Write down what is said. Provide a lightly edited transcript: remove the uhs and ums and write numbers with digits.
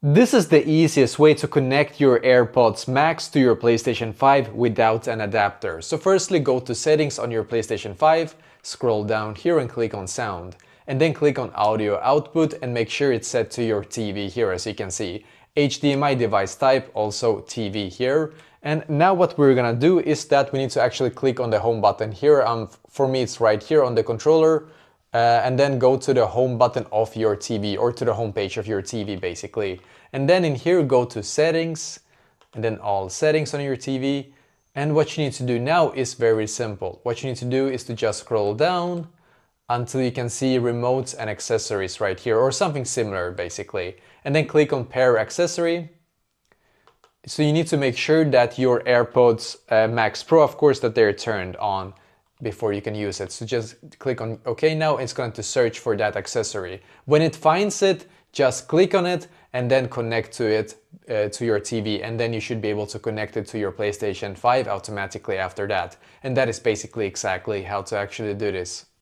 This is the easiest way to connect your AirPods Max to your PlayStation 5 without an adapter. So firstly, go to settings on your PlayStation 5, scroll down here and click on sound. And then click on audio output and make sure it's set to your TV here, as you can see. HDMI device type, also TV here. And now what we're gonna do is that we need to actually click on the home button here. For me it's right here on the controller. And then go to the home button of your TV, or to the home page of your TV basically. And then in here go to settings, and then all settings on your TV. And what you need to do now is very simple. What you need to do is to just scroll down until you can see remotes and accessories right here, or something similar basically. And then click on pair accessory. So you need to make sure that your AirPods Max Pro, of course, that they're turned on before you can use it. So just click on OK. Now it's going to search for that accessory. When it finds it, just click on it and then connect to it to your TV, and then you should be able to connect it to your PlayStation 5 automatically after that. And that is basically exactly how to actually do this.